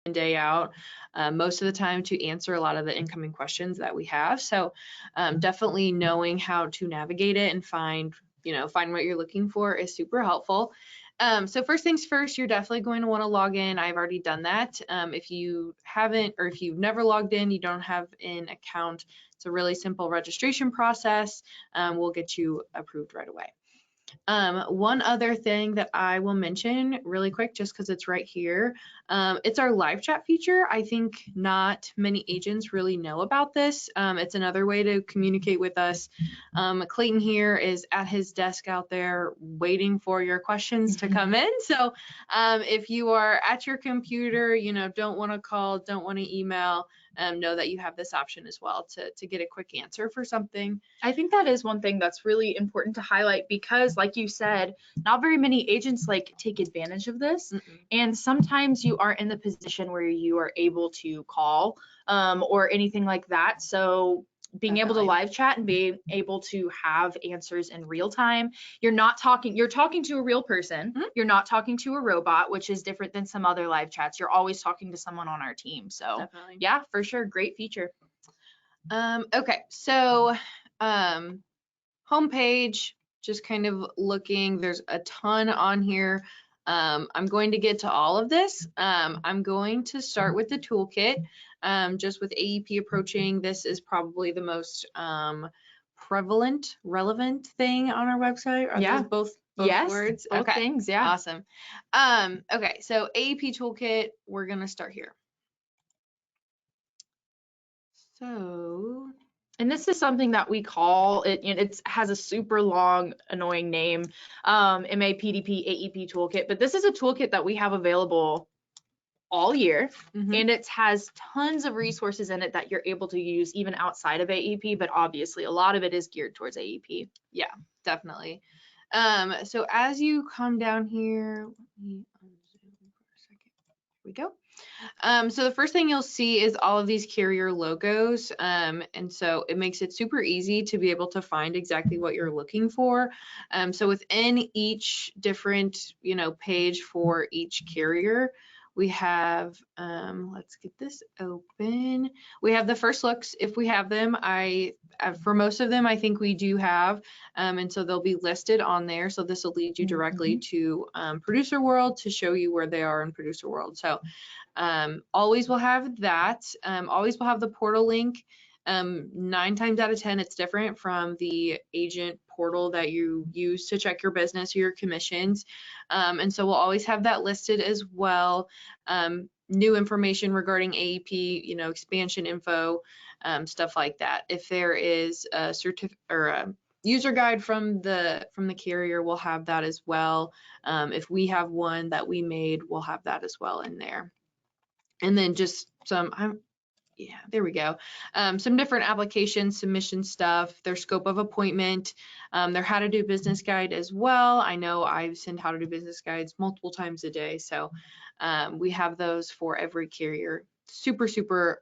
and day out, most of the time to answer a lot of the incoming questions that we have. So definitely knowing how to navigate it and find what you're looking for is super helpful. So first things first, you're definitely going to want to log in. I've already done that. If you haven't, or if you've never logged in, you don't have an account, it's a really simple registration process. We'll get you approved right away. One other thing that I will mention really quick, just because it's right here, it's our live chat feature. I think not many agents really know about this. It's another way to communicate with us. Clayton here is at his desk out there waiting for your questions to come in. So if you are at your computer, don't want to call, don't want to email, know that you have this option as well to get a quick answer for something. I think that is one thing that's really important to highlight, because like you said, not very many agents take advantage of this. And sometimes you aren't in the position where you are able to call or anything like that. So being able to live chat and being able to have answers in real time, you're talking to a real person. You're not talking to a robot, which is different than some other live chats. You're always talking to someone on our team. So definitely. Yeah, for sure. Great feature. Okay, so homepage, just kind of looking, there's a ton on here. I'm going to get to all of this. I'm going to start with the toolkit. Just with AEP approaching, this is probably the most relevant thing on our website. Are those both yes, words? Both things, yeah. Awesome. Okay, so AEP toolkit, we're gonna start here. So, and this is something that we call it, it has a super long, annoying name, MAPDP AEP toolkit, but this is a toolkit that we have available all year, and it has tons of resources in it that you're able to use even outside of AEP, but obviously a lot of it is geared towards AEP. Yeah, definitely. So as you come down here, let me unzoom for a second. Here we go. So the first thing you'll see is all of these carrier logos, and so it makes it super easy to be able to find exactly what you're looking for. So within each different page for each carrier, we have, let's get this open. We have the first looks if we have them. For most of them, I think we do have, and so they'll be listed on there. So this will lead you directly to Producer World to show you where they are in Producer World. So always will have that. Always will have the portal link. 9 times out of 10, it's different from the agent portal that you use to check your business or your commissions. And so we'll always have that listed as well. New information regarding AEP, expansion info, stuff like that. If there is a user guide from the carrier, we'll have that as well. If we have one that we made, we'll have that as well in there. And then just there we go. Some different application submission stuff, their scope of appointment, their how to do business guide as well. I know I send how to do business guides multiple times a day. So we have those for every carrier. Super, super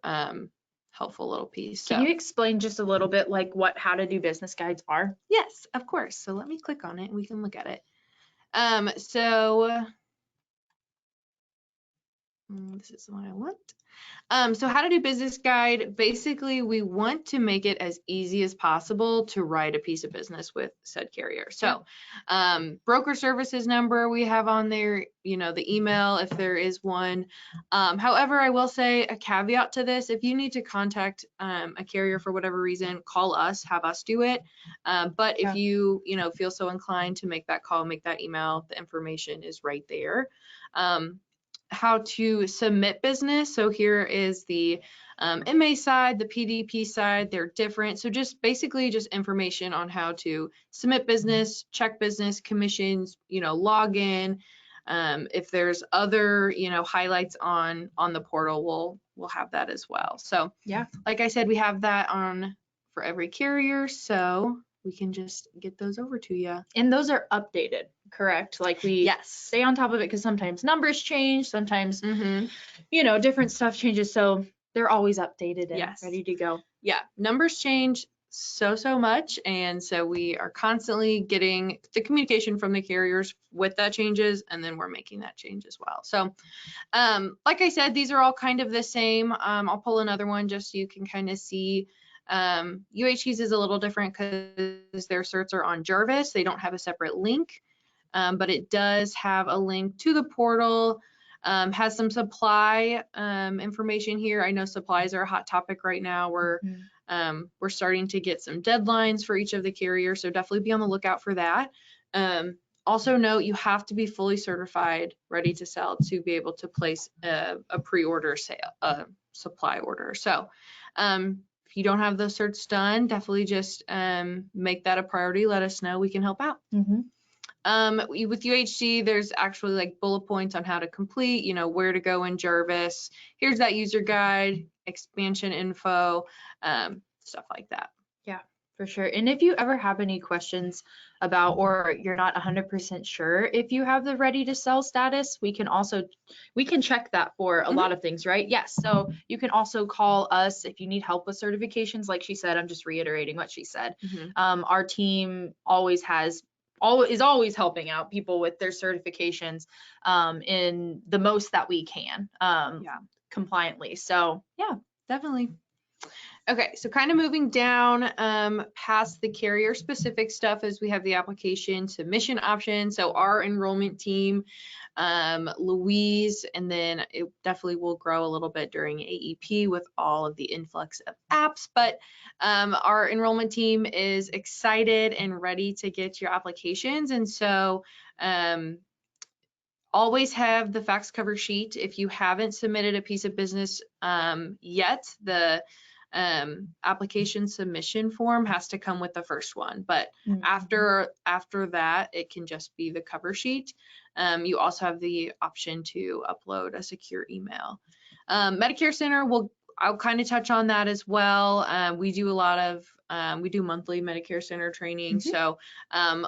helpful little piece. Can you explain just a little bit what how to do business guides are? Yes, of course. So let me click on it and we can look at it. This is the one I want. So how to do business guide, basically we want to make it as easy as possible to write a piece of business with said carrier. So broker services number we have on there, the email if there is one. However, I will say a caveat to this: if you need to contact a carrier for whatever reason, call us, have us do it. But if you feel so inclined to make that call, make that email, the information is right there. How to submit business. So here is the MA side, the PDP side, they're different. So just basically just information on how to submit business, check business, commissions, log in. If there's other, highlights on the portal, we'll have that as well. So yeah, like I said, we have that on for every carrier. So we can just get those over to you. And those are updated, correct? We stay on top of it because sometimes numbers change, sometimes, different stuff changes. So they're always updated and ready to go. Yeah, numbers change, so much, and so we are constantly getting the communication from the carriers with that changes, and then we're making that change as well. So like I said, these are all kind of the same. I'll pull another one just so you can kind of see. UHC's is a little different because their certs are on Jarvis. They don't have a separate link, but it does have a link to the portal. Has some supply information here. I know supplies are a hot topic right now. We're starting to get some deadlines for each of the carriers, so definitely be on the lookout for that. Also note, you have to be fully certified, ready to sell to be able to place a pre-order sale, supply order. So if you don't have those certs done, definitely just make that a priority. Let us know. We can help out. With UHC, there's actually like bullet points on how to complete, you know, where to go in Jarvis. Here's that user guide, expansion info, stuff like that. Yeah, for sure. And if you ever have any questions about, or you're not 100% sure if you have the ready to sell status, we can check that for a lot of things, right? Yes. So you can also call us if you need help with certifications. Like she said, I'm just reiterating what she said. Our team is always helping out people with their certifications in the most that we can compliantly. So yeah, definitely. Okay, so kind of moving down past the carrier specific stuff as we have the application submission option. So our enrollment team, Louise, and then it definitely will grow a little bit during AEP with all of the influx of apps, but our enrollment team is excited and ready to get your applications. And so always have the fax cover sheet. If you haven't submitted a piece of business yet, the application submission form has to come with the first one, but after that it can just be the cover sheet. You also have the option to upload a secure email. Medicare Center, I'll kind of touch on that as well. We do a lot of we do monthly Medicare Center training, so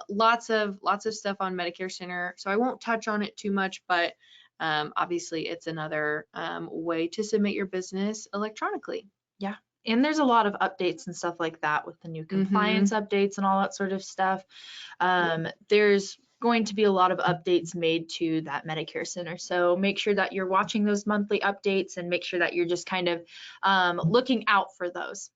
lots of stuff on Medicare Center, so I won't touch on it too much, but obviously it's another way to submit your business electronically. Yeah. And there's a lot of updates and stuff like that with the new compliance updates and all that sort of stuff. There's going to be a lot of updates made to that Medicare Center. So make sure that you're watching those monthly updates and make sure that you're just kind of looking out for those.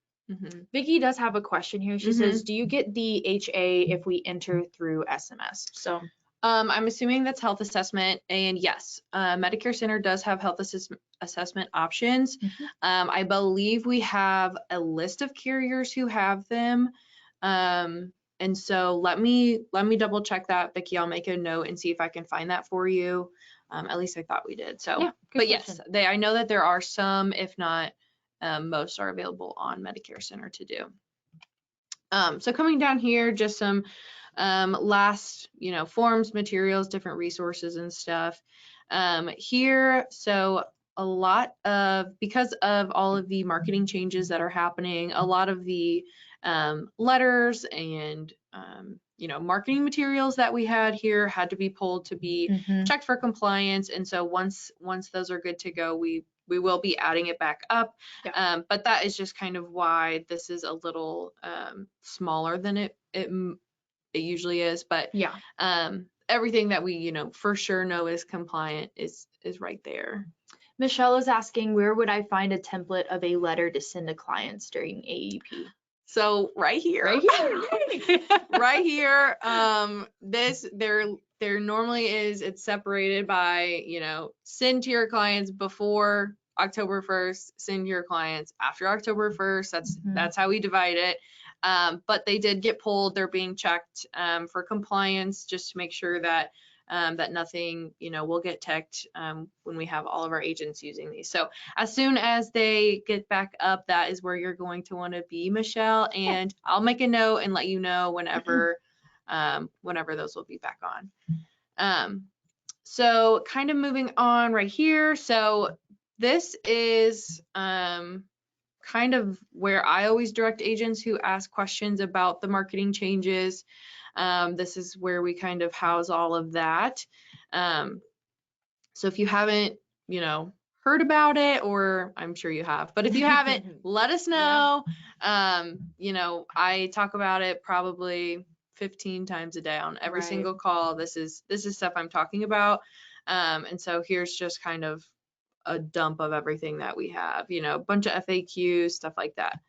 Vicky does have a question here. She says, do you get the HA if we enter through SMS? So I'm assuming that's health assessment, and yes, Medicare Center does have health assessment options. I believe we have a list of carriers who have them, and so let me double check that, Vicky. I'll make a note and see if I can find that for you. At least I thought we did. So, yeah, but yes, I know that there are some, if not most, are available on Medicare Center to do. So coming down here, just some last, forms, materials, different resources and stuff. Here, so a lot of, because of all of the marketing changes that are happening, a lot of the letters and, marketing materials that we had here had to be pulled to be checked for compliance. And so once those are good to go, we will be adding it back up. But that is just kind of why this is a little smaller than it usually is, but yeah, everything that we for sure know is compliant is right there. Michelle is asking, where would I find a template of a letter to send to clients during AEP? So right here. Right here. There normally is, it's separated by, send to your clients before October 1st, send to your clients after October 1st. That's how we divide it. But they did get pulled. They're being checked for compliance, just to make sure that that nothing, will get teched when we have all of our agents using these. So as soon as they get back up, that is where you're going to want to be, Michelle. And I'll make a note and let you know whenever those will be back on. So kind of moving on right here. So this is kind of where I always direct agents who ask questions about the marketing changes. This is where we kind of house all of that. So if you haven't, heard about it, or I'm sure you have, but if you haven't, let us know. You know, I talk about it probably 15 times a day on every single call. This is stuff I'm talking about. And so here's just kind of a dump of everything that we have, you know, a bunch of FAQs, stuff like that.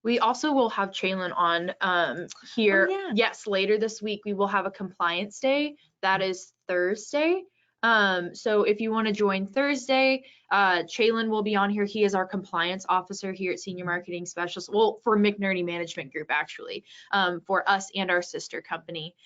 We also will have Chaylin on here. Oh, yeah. Yes, later this week we will have a compliance day. That is Thursday. So if you want to join Thursday, Chaylin will be on here. He is our compliance officer here at Senior Marketing Specialist. Well, for McNerney Management Group, actually, for us and our sister company.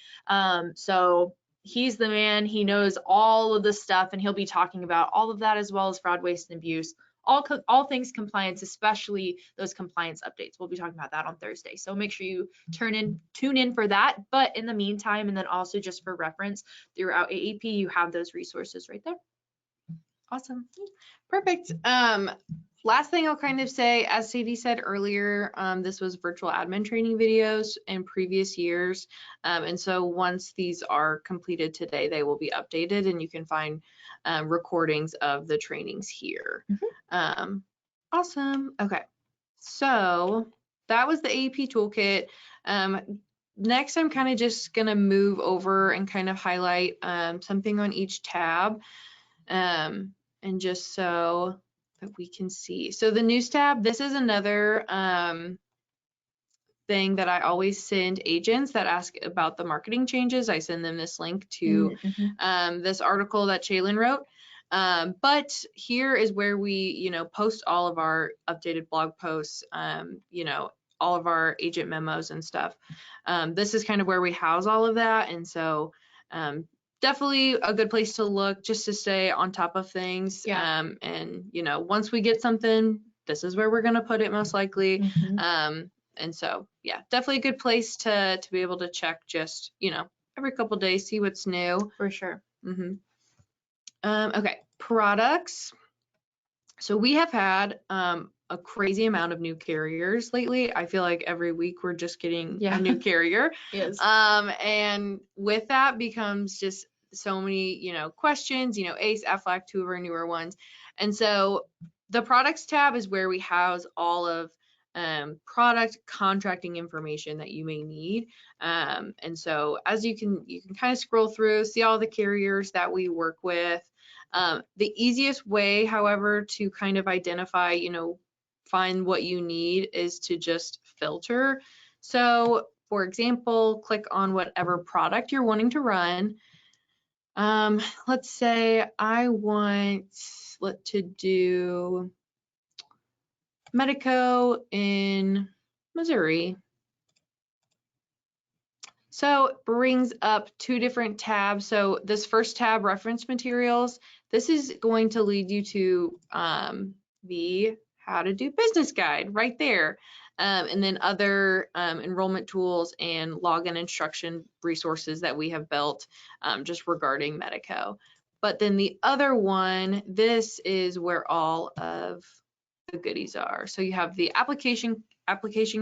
So he's the man. He knows all of the stuff, and he'll be talking about all of that, as well as fraud, waste, and abuse. All things compliance, especially those compliance updates. We'll be talking about that on Thursday. So make sure you tune in for that. But in the meantime, and then also just for reference, throughout AEP, you have those resources right there. Awesome. Perfect. Last thing I'll kind of say, as Sadie said earlier, this was virtual admin training videos in previous years. And so once these are completed today, they will be updated, and you can find recordings of the trainings here. Awesome. Okay. So that was the AEP toolkit. Next, I'm kind of just going to move over and kind of highlight something on each tab. And just so that we can see. So the news tab, this is another thing that I always send agents that ask about the marketing changes. I send them this link to this article that Chaylin wrote. But here is where we, you know, post all of our updated blog posts, you know, all of our agent memos and stuff. This is kind of where we house all of that. And so definitely a good place to look just to stay on top of things. And, you know, once we get something, this is where we're going to put it most likely. And so, yeah, definitely a good place to be able to check just, you know, every couple days, see what's new. For sure. Okay, products. So we have had a crazy amount of new carriers lately. I feel like every week we're just getting a new carrier. Yes. And with that becomes just so many, you know, questions, you know, ACE, Aflac, two of our newer ones. And so the products tab is where we house all of product contracting information that you may need. And so as you can kind of scroll through, see all the carriers that we work with. The easiest way, however, to kind of identify, you know, find what you need is to just filter. So for example, click on whatever product you're wanting to run. Let's say I want to do Medico in Missouri. So it brings up two different tabs. So this first tab, reference materials, this is going to lead you to the how to do business guide right there. And then other enrollment tools and login instruction resources that we have built just regarding Medico. But then the other one, this is where all of the goodies are. So you have the application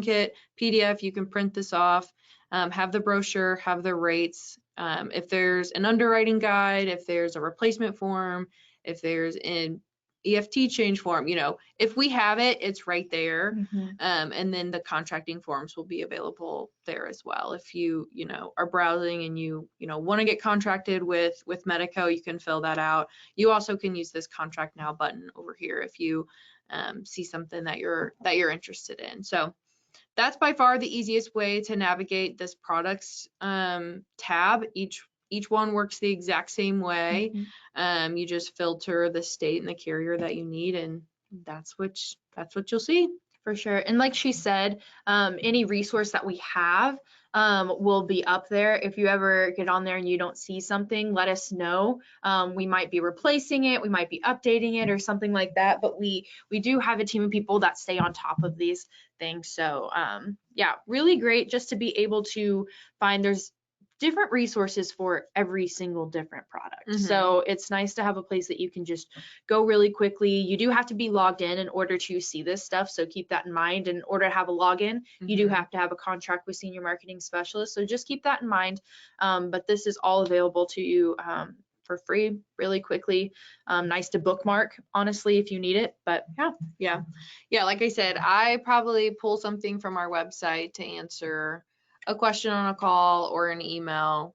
kit, PDF, you can print this off, have the brochure, have the rates. If there's an underwriting guide, if there's a replacement form, if there's an EFT change form, you know, if we have it, it's right there. And then the contracting forms will be available there as well. If you know, are browsing and you know, want to get contracted with Medico, you can fill that out. You also can use this contract now button over here if you see something that you're interested in. So that's by far the easiest way to navigate this products tab. Each one works the exact same way. You just filter the state and the carrier that you need, and that's what you'll see. For sure. And like she said, any resource that we have will be up there. If you ever get on there and you don't see something, let us know. We might be replacing it, we might be updating it or something like that, but we do have a team of people that stay on top of these things. So yeah, really great just to be able to find there's different resources for every single different product. So it's nice to have a place that you can just go really quickly. You do have to be logged in order to see this stuff, so keep that in mind. In order to have a login, you do have to have a contract with Senior Marketing Specialist, so just keep that in mind. But this is all available to you for free really quickly. Nice to bookmark, honestly, if you need it. But yeah, like I said, I probably pull something from our website to answer a question on a call or an email,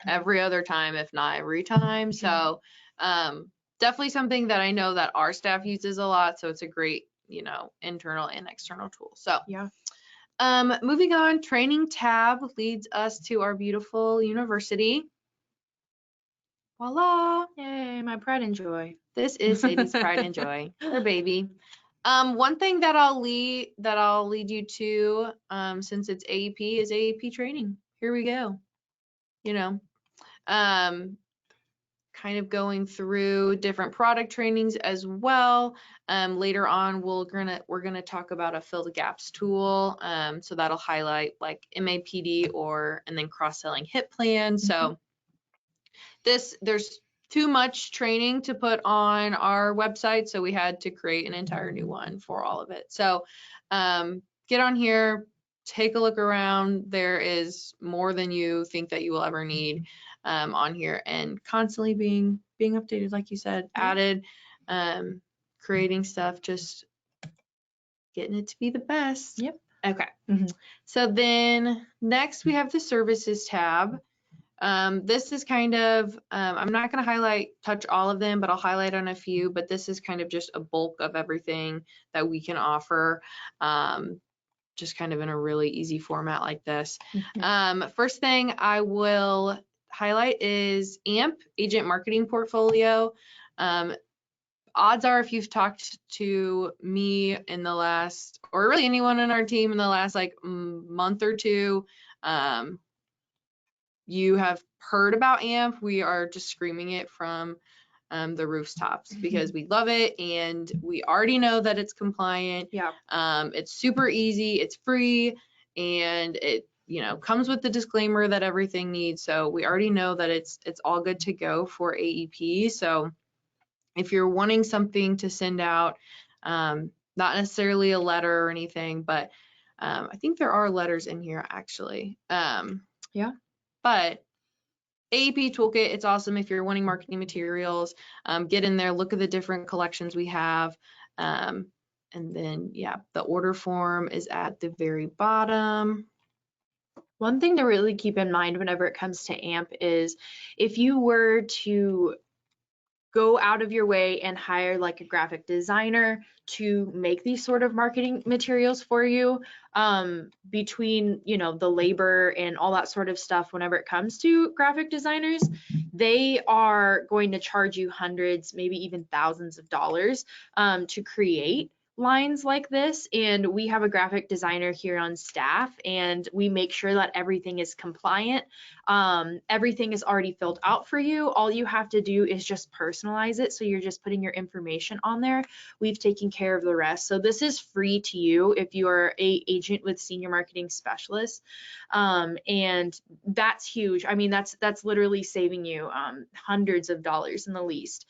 every other time, if not every time. So definitely something that I know that our staff uses a lot. So it's a great, internal and external tool. So yeah. Moving on, training tab leads us to our beautiful university. Voila! Yay, my pride and joy. This is Sadie's pride and joy, her baby. One thing that I'll lead you to, since it's AEP, is AEP training. Here we go. Kind of going through different product trainings as well. Later on, we're gonna talk about a fill the gaps tool. So that'll highlight like MAPD and then cross-selling HIP plan. So there's too much training to put on our website, so we had to create an entire new one for all of it. So get on here, take a look around. There is more than you think that you will ever need on here, and constantly being updated, like you said, added, creating stuff, just getting it to be the best. Yep. Okay. So then next we have the services tab. This is kind of, I'm not going to touch all of them, but I'll highlight on a few, but this is kind of just a bulk of everything that we can offer, just kind of in a really easy format like this. First thing I will highlight is AMP, Agent Marketing Portfolio. Odds are, if you've talked to me in the last, or really anyone in our team in the last like month or two, you have heard about AMP. We are just screaming it from the rooftops because we love it, and we already know that it's compliant. Yeah. It's super easy, it's free, and it comes with the disclaimer that everything needs. So we already know that it's all good to go for AEP. So if you're wanting something to send out, not necessarily a letter or anything, but I think there are letters in here actually. Yeah. But AEP Toolkit, it's awesome if you're wanting marketing materials. Get in there, look at the different collections we have. And then, yeah, the order form is at the very bottom. One thing to really keep in mind whenever it comes to AMP is if you were to go out of your way and hire like a graphic designer to make these sort of marketing materials for you, between the labor and all that sort of stuff, whenever it comes to graphic designers, they are going to charge you hundreds, maybe even thousands of dollars to create lines like this. And we have a graphic designer here on staff, and we make sure that everything is compliant. Everything is already filled out for you. All you have to do is just personalize it, so you're just putting your information on there. We've taken care of the rest. So this is free to you if you are a agent with senior marketing specialists, and that's huge. I mean, that's literally saving you hundreds of dollars in the least.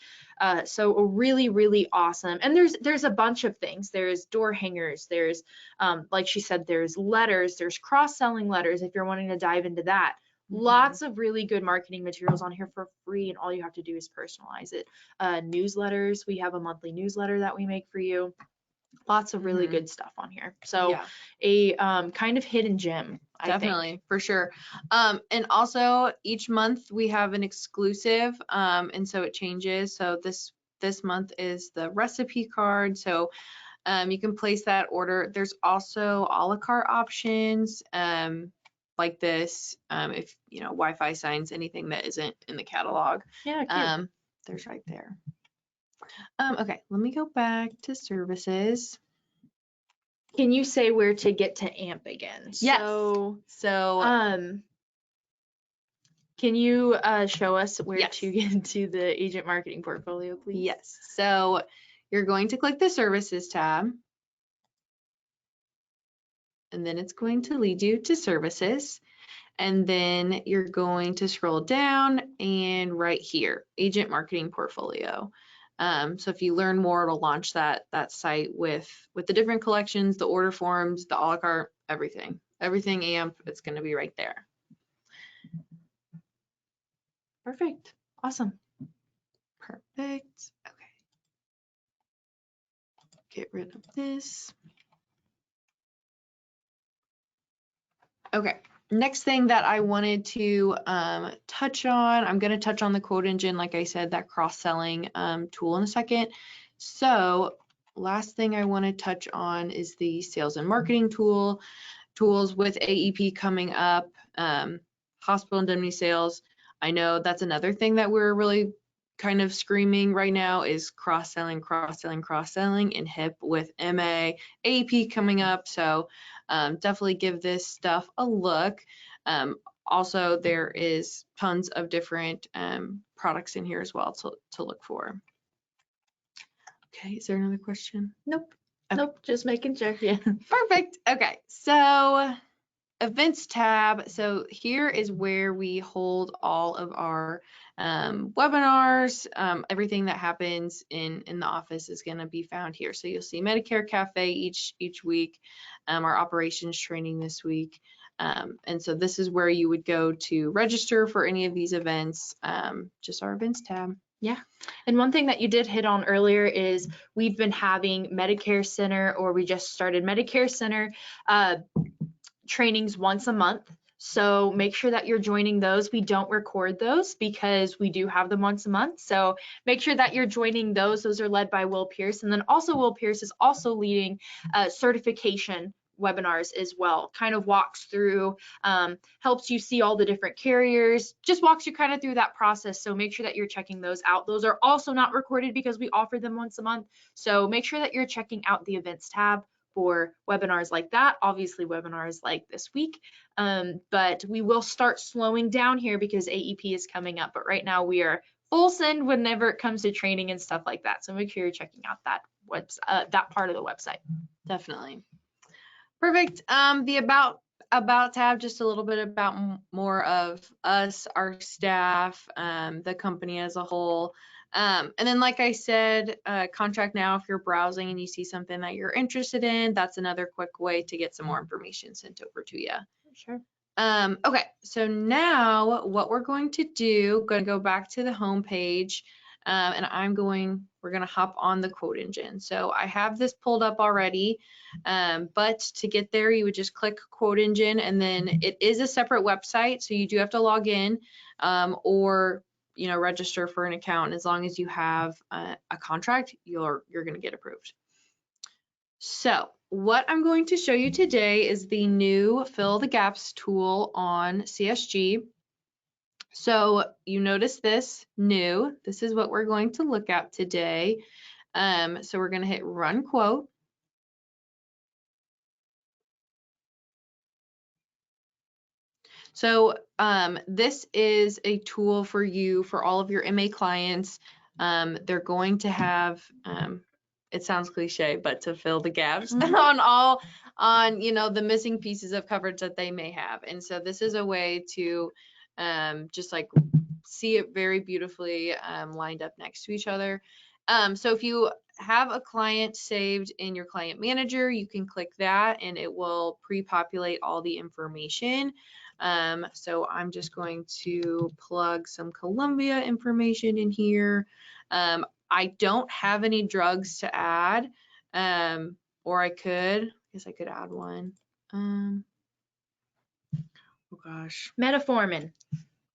So really, really awesome. And there's a bunch of things. There's door hangers. There's, like she said, there's letters. There's cross-selling letters if you're wanting to dive into that. Lots of really good marketing materials on here for free, and all you have to do is personalize it. Newsletters. We have a monthly newsletter that we make for you. Lots of really good stuff on here. So Yeah. A kind of hidden gem, I Definitely, think. for sure. And also each month we have an exclusive, and so it changes. So this month is the recipe card. So you can place that order. There's also a la carte options, like this, if Wi-Fi signs, anything that isn't in the catalog. Yeah, cute. There's right there. Okay, let me go back to services. Can you say where to get to AMP again? Yes. So can you show us where Yes. to get into the agent marketing portfolio, please? Yes. So you're going to click the services tab, and then it's going to lead you to services. And then you're going to scroll down, and right here, agent marketing portfolio. So if you learn more, it'll launch that site with the different collections, the order forms, the a la carte, everything AMP. It's going to be right there. Perfect. Awesome. Perfect. Okay. Get rid of this. Okay. Next thing that I wanted to touch on, I'm going to touch on the quote engine, like I said, that cross-selling tool in a second. So last thing I want to touch on is the sales and marketing tools with AEP coming up, hospital indemnity sales. I know that's another thing that we're really kind of screaming right now is cross-selling in HIP with MA, AEP coming up. So definitely give this stuff a look. Also, there is tons of different products in here as well to look for. Okay, is there another question? Nope. Okay. Nope, just making sure. Yeah. Perfect. Okay, so events tab. So here is where we hold all of our webinars. Everything that happens in the office is going to be found here. So you'll see Medicare Cafe each week, our operations training this week. And so this is where you would go to register for any of these events, just our events tab. Yeah. And one thing that you did hit on earlier is we've been having Medicare Center, or we just started Medicare Center trainings once a month. So make sure that you're joining those. We don't record those because we do have them once a month. So make sure that you're joining those. Those are led by Will Pierce. And then also Will Pierce is also leading certification webinars as well. Kind of walks through, helps you see all the different carriers, just walks you kind of through that process. So make sure that you're checking those out. Those are also not recorded because we offer them once a month. So make sure that you're checking out the events tab for webinars like that, obviously webinars like this week, but we will start slowing down here because AEP is coming up, but right now we are full send whenever it comes to training and stuff like that. So make sure you're checking out that that part of the website. Definitely. Perfect. The about tab, just a little bit about more of us, our staff, the company as a whole. And then, like I said, contract now, if you're browsing and you see something that you're interested in, that's another quick way to get some more information sent over to you. Sure. Okay, so now what we're going to do, going to go back to the home page, and we're going to hop on the quote engine. So I have this pulled up already, but to get there, you would just click quote engine, and then it is a separate website, so you do have to log in or register for an account. And as long as you have a contract, you're going to get approved. So what I'm going to show you today is the new Fill the Gaps tool on CSG. So you notice this new, this is what we're going to look at today. So we're going to hit run quote. So this is a tool for you, for all of your MA clients. They're going to have, it sounds cliche, but to fill the gaps on the missing pieces of coverage that they may have. And so this is a way to just like see it very beautifully lined up next to each other. So if you have a client saved in your client manager, you can click that and it will pre-populate all the information. So I'm just going to plug some Columbia information in here. I don't have any drugs to add, or I guess I could add one. Oh gosh. Metformin.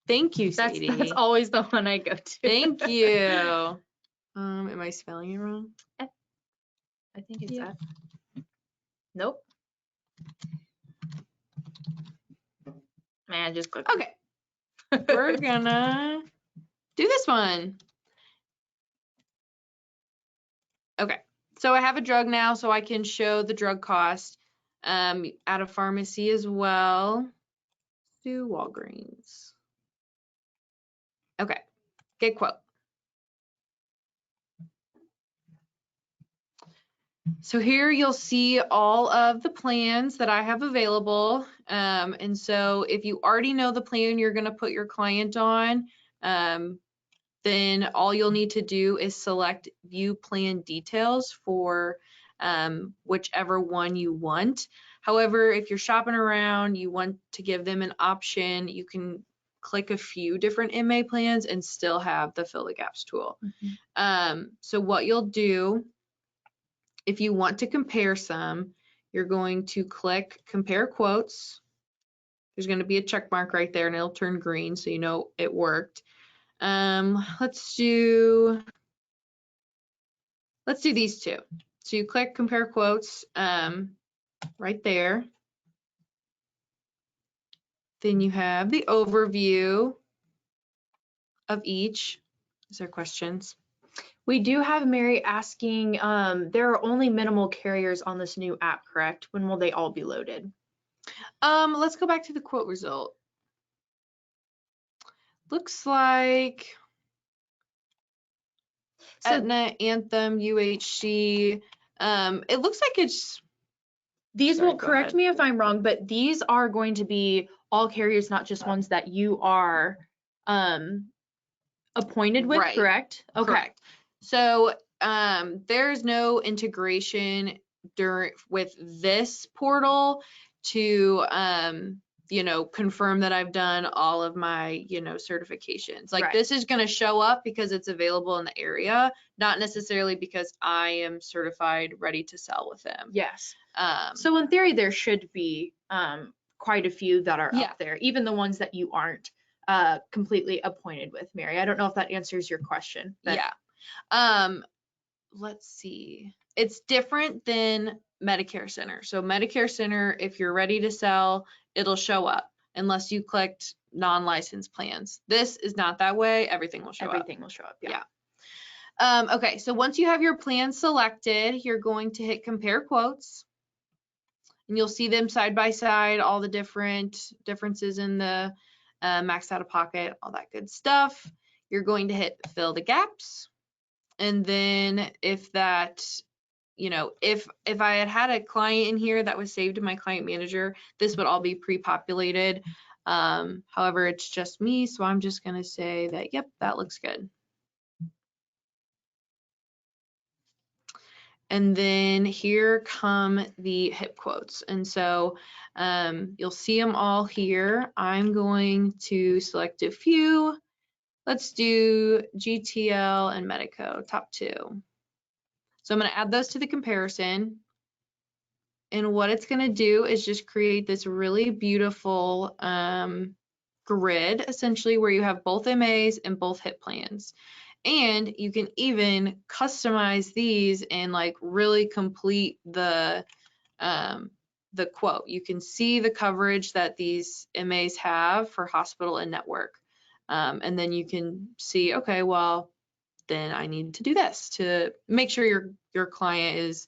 Thank you, Sadie. That's always the one I go to. Thank you. Am I spelling it wrong? I think it's that. Nope. Man, just click. Okay. We're gonna do this one. Okay. So I have a drug now, so I can show the drug cost at a pharmacy as well. Let's do Walgreens. Okay. Get quote. So here you'll see all of the plans that I have available. And so if you already know the plan you're going to put your client on, then all you'll need to do is select view plan details for whichever one you want. However, if you're shopping around, you want to give them an option, you can click a few different MA plans and still have the fill the gaps tool. So what you'll do, if you want to compare some, you're going to click compare quotes. There's going to be a check mark right there and it'll turn green so you know it worked. Let's do these two. So you click compare quotes right there. Then you have the overview of each. Is there questions? We do have Mary asking, there are only minimal carriers on this new app, correct? When will they all be loaded? Let's go back to the quote result. Looks like So Aetna, Anthem, UHC. It looks like it's. these Sorry, will go correct ahead. me if I'm wrong, but these are going to be all carriers, not just ones that you are appointed with, Right. correct? Okay. Correct. So there's no integration with this portal to confirm that I've done all of my certifications. Like Right. this is going to show up because it's available in the area, not necessarily because I am certified ready to sell with them. Yes. So in theory, there should be quite a few that are Yeah. up there, even the ones that you aren't completely appointed with, Mary. I don't know if that answers your question. But Yeah. Let's see. It's different than Medicare Center. So Medicare Center, if you're ready to sell, it'll show up unless you clicked non-licensed plans. This is not that way. Everything will show up. everything will show up. Yeah. Okay, so once you have your plan selected, you're going to hit compare quotes. And you'll see them side by side, all the differences in the max out of pocket, all that good stuff. You're going to hit fill the gaps. And then if that, if I had a client in here that was saved in my client manager, this would all be pre-populated. However, it's just me, so I'm just going to say that, yep, that looks good. And then here come the HIP quotes. And so you'll see them all here. I'm going to select a few. Let's do GTL and Medico, top two. So I'm going to add those to the comparison. And what it's going to do is just create this really beautiful grid, essentially, where you have both MAs and both HIP plans. And you can even customize these and like really complete the quote. You can see the coverage that these MAs have for hospital and network. And then you can see, okay, well, then I need to do this to make sure your client is,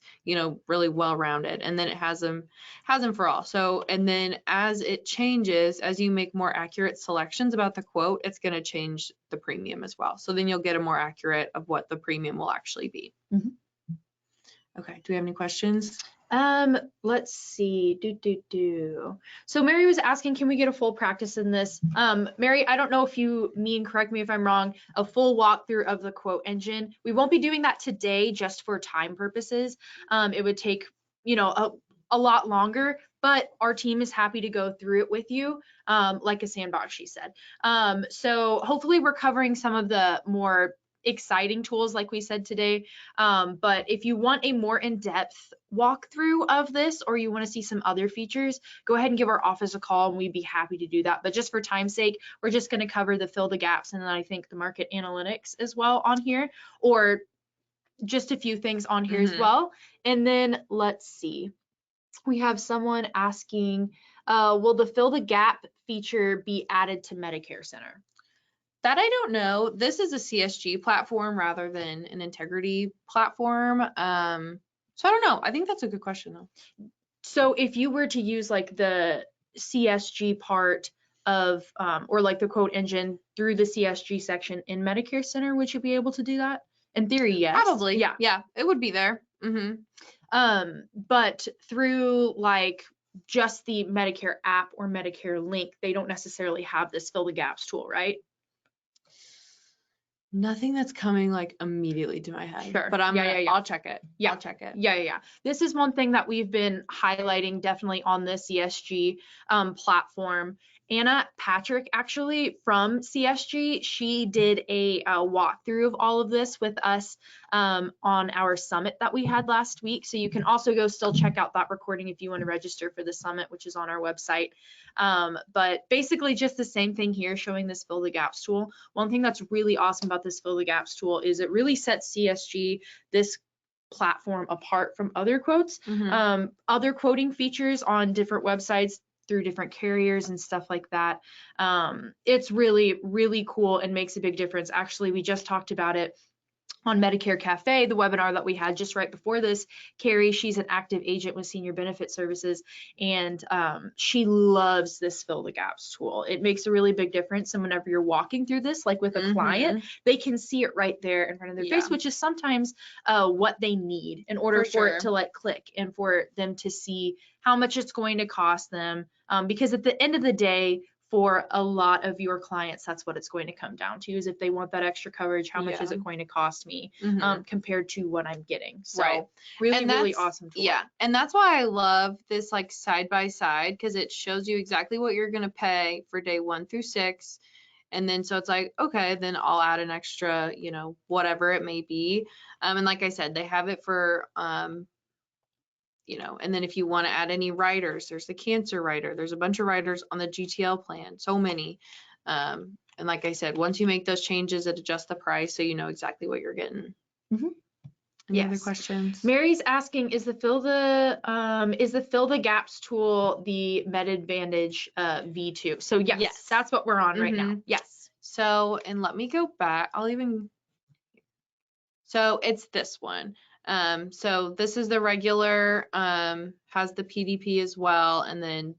really well-rounded, and then it has them for all. So, and then as it changes, as you make more accurate selections about the quote, it's going to change the premium as well. So then you'll get a more accurate of what the premium will actually be. Okay, do we have any questions? Let's see. So Mary was asking, can we get a full practice in this? Mary, I don't know if you mean, correct me if I'm wrong, a full walkthrough of the quote engine. We won't be doing that today just for time purposes. It would take, a lot longer, but our team is happy to go through it with you, like a sandbox, she said. So hopefully we're covering some of the more exciting tools like we said today, but if you want a more in-depth walkthrough of this, or you want to see some other features, go ahead and give our office a call and we'd be happy to do that. But just for time's sake, we're just going to cover the fill the gaps, and then I think the market analytics as well on here, or just a few things on here as well. And then let's see, we have someone asking, will the fill the gap feature be added to Medicare Center? That I don't know. This is a CSG platform rather than an integrity platform. So I don't know. I think that's a good question though. So if you were to use like the CSG part of, or like the quote engine through the CSG section in Medicare Center, would you be able to do that? In theory, yes. Probably. Yeah. Yeah, it would be there. But through like just the Medicare app or Medicare link, they don't necessarily have this fill the gaps tool, right? Nothing that's coming like immediately to my head. Sure. But I'll check it. Yeah. I'll check it. Yeah. This is one thing that we've been highlighting definitely on the CSG platform. Anna Patrick, actually from CSG, she did a walkthrough of all of this with us on our summit that we had last week. So you can also go still check out that recording if you want to register for the summit, which is on our website. But basically just the same thing here, showing this fill the gaps tool. One thing that's really awesome about this fill the gaps tool is it really sets CSG, this platform, apart from other quotes. Other quoting features on different websites through different carriers and stuff like that. It's really, really cool and makes a big difference. Actually, we just talked about it on Medicare Cafe, the webinar that we had just right before this. Carrie, she's an active agent with Senior Benefit Services, and she loves this Fill the Gaps tool. It makes a really big difference. And whenever you're walking through this, like with a client, they can see it right there in front of their face, which is sometimes what they need in order for it to like click and for them to see how much it's going to cost them. Because at the end of the day, for a lot of your clients, that's what it's going to come down to, is if they want that extra coverage, how much is it going to cost me compared to what I'm getting. So really, really awesome tool. Yeah, and that's why I love this like side by side, because it shows you exactly what you're going to pay for day 1 through 6. And then so it's like, okay, then I'll add an extra, you know, whatever it may be. And like I said, they have it for you know, and then if you want to add any riders, there's the cancer rider. There's a bunch of riders on the GTL plan, so many. And like I said, once you make those changes, it adjusts the price so you know exactly what you're getting. Any other questions? Mary's asking, is the fill the gaps tool the MedAdvantage V2? So yes, that's what we're on right now. Yes. So, and let me go back. So it's this one. So this is the regular, has the PDP as well, and then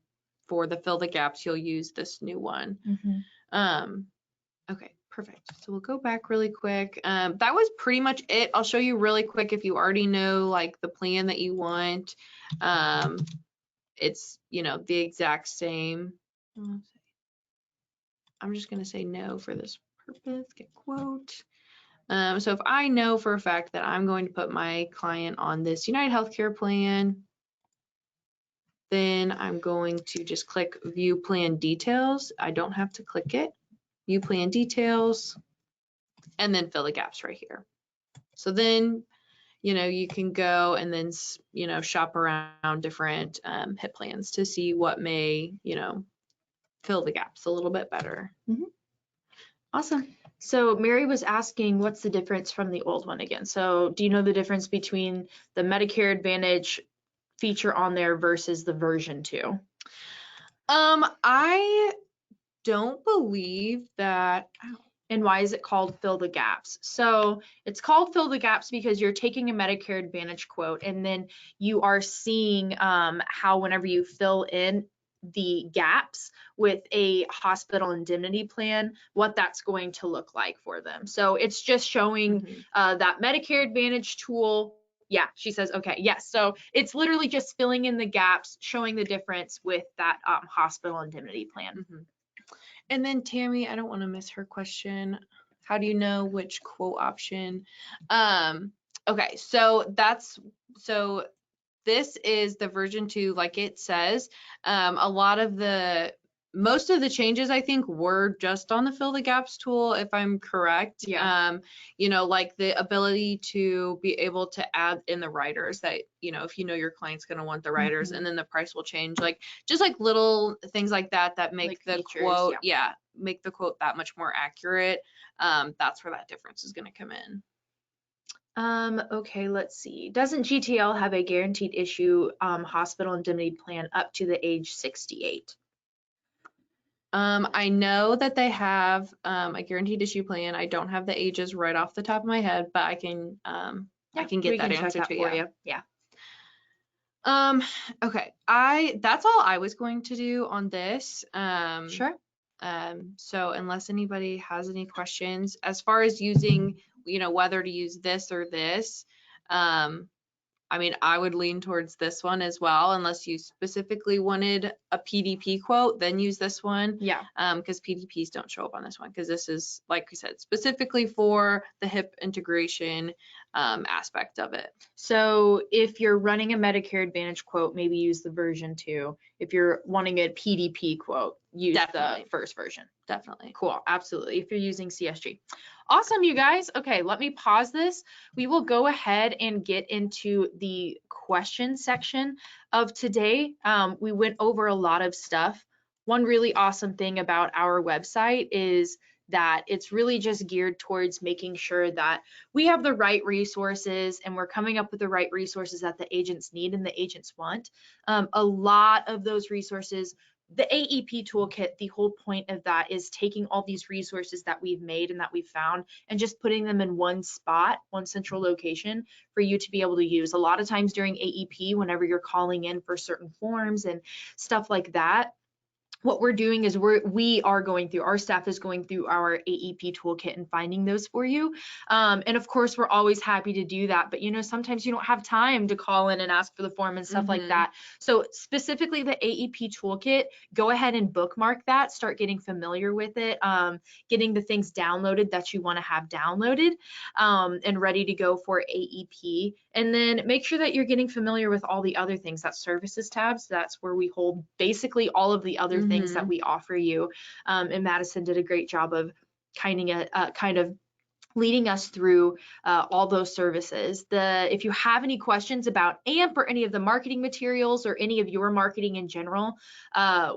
for the fill the gaps, you'll use this new one. Okay, perfect. So we'll go back really quick. That was pretty much it. I'll show you really quick if you already know like the plan that you want. It's, you know, the exact same. I'm just gonna say no for this purpose, get quote. So if I know for a fact that I'm going to put my client on this United Healthcare plan, then I'm going to just click view plan details. I don't have to click it. View plan details, and then fill the gaps right here. So then, you know, you can go and then, you know, shop around different HIP plans to see what may, you know, fill the gaps a little bit better. Awesome. So Mary was asking, what's the difference from the old one again? So do you know the difference between the Medicare Advantage feature on there versus the version 2? I don't believe that. And why is it called Fill the Gaps? So it's called Fill the Gaps because you're taking a Medicare Advantage quote, and then you are seeing how whenever you fill in the gaps with a hospital indemnity plan, what that's going to look like for them. So it's just showing that Medicare Advantage tool. Yeah, she says, okay, yes. So it's literally just filling in the gaps, showing the difference with that hospital indemnity plan. And then Tammy, I don't want to miss her question. How do you know which quote option? Okay, so this is the version 2, like it says. Most of the changes I think were just on the fill the gaps tool, if I'm correct. You know, like the ability to be able to add in the riders that, you know, if you know your client's going to want the riders, and then the price will change, like just like little things like that make like the features, quote, make the quote that much more accurate. That's where that difference is going to come in. Okay, let's see. Doesn't GTL have a guaranteed issue hospital indemnity plan up to the age 68? I know that they have a guaranteed issue plan. I don't have the ages right off the top of my head, but I can get that answer to you. Yeah. Okay. That's all I was going to do on this. Sure. So unless anybody has any questions as far as using, you know, whether to use this or this, I mean, I would lean towards this one as well, unless you specifically wanted a PDP quote, then use this one. Yeah. Because PDPs don't show up on this one, because this is, like we said, specifically for the HIP integration. aspect of it. So if you're running a Medicare Advantage quote, maybe use the version 2. If you're wanting a PDP quote, use Definitely. the first version. Definitely. Cool, absolutely. If you're using CSG. Awesome, you guys. Okay, let me pause this. We will go ahead and get into the question section of today. We went over a lot of stuff. One really awesome thing about our website is that it's really just geared towards making sure that we have the right resources and we're coming up with the right resources that the agents need and the agents want. A lot of those resources, the AEP toolkit, the whole point of that is taking all these resources that we've made and that we've found and just putting them in one spot, one central location for you to be able to use. A lot of times during AEP, whenever you're calling in for certain forms and stuff like that, what we're doing is our staff is going through our AEP toolkit and finding those for you. And of course, we're always happy to do that. But sometimes you don't have time to call in and ask for the form and stuff like that. So specifically the AEP toolkit, go ahead and bookmark that, start getting familiar with it, getting the things downloaded that you want to have downloaded and ready to go for AEP. And then make sure that you're getting familiar with all the other things. That services tabs, that's where we hold basically all of the other things that we offer you. And Madison did a great job of kind of leading us through all those services. If you have any questions about AMP or any of the marketing materials or any of your marketing in general,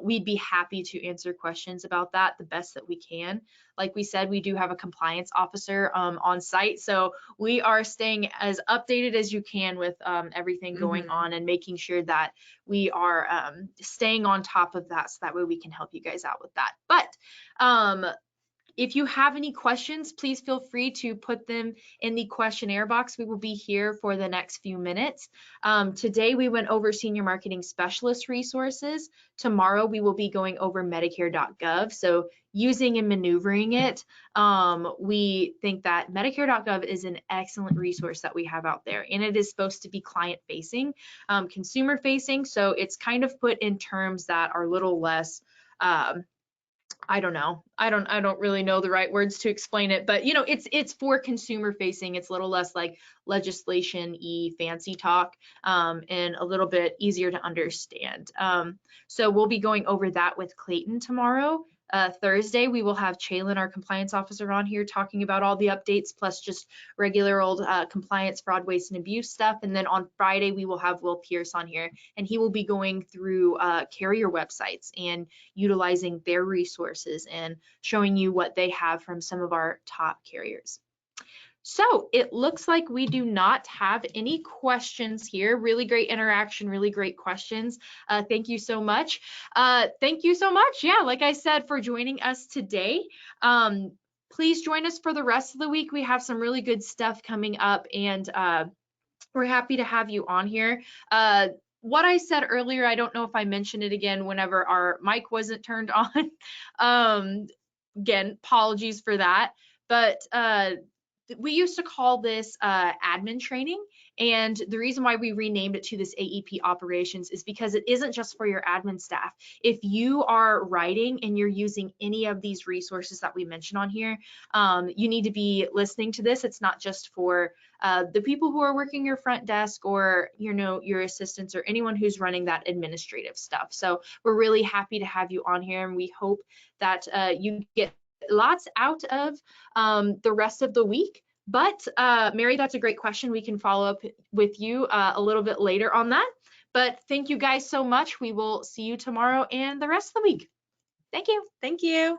we'd be happy to answer questions about that the best that we can. Like we said, we do have a compliance officer on site, so we are staying as updated as you can with everything going on and making sure that we are staying on top of that so that way we can help you guys out with that. But if you have any questions, please feel free to put them in the questionnaire box. We will be here for the next few minutes. Today we went over senior marketing specialist resources. Tomorrow we will be going over Medicare.gov. So using and maneuvering it, we think that Medicare.gov is an excellent resource that we have out there, and it is supposed to be client facing, consumer facing. So it's kind of put in terms that are a little less I don't know. I don't really know the right words to explain it, but it's for consumer facing. It's a little less like legislation-y fancy talk, and a little bit easier to understand. So we'll be going over that with Clayton tomorrow. Thursday, we will have Chaylin, our compliance officer, on here talking about all the updates, plus just regular old compliance, fraud, waste, and abuse stuff. And then on Friday, we will have Will Pierce on here, and he will be going through carrier websites and utilizing their resources and showing you what they have from some of our top carriers. So it looks like we do not have any questions here. Really great interaction, really great questions. Thank you so much. Thank you so much. Yeah, like I said, for joining us today. Please join us for the rest of the week. We have some really good stuff coming up, and we're happy to have you on here. What I said earlier, I don't know if I mentioned it again whenever our mic wasn't turned on. Again, apologies for that. But we used to call this admin training, and the reason why we renamed it to this AEP operations is because it isn't just for your admin staff. If you are writing and you're using any of these resources that we mentioned on here, you need to be listening to this. It's not just for the people who are working your front desk or your assistants or anyone who's running that administrative stuff. So we're really happy to have you on here, and we hope that you get lots out of the rest of the week. But Mary, that's a great question. We can follow up with you a little bit later on that. But thank you guys so much. We will see you tomorrow and the rest of the week. Thank you. Thank you.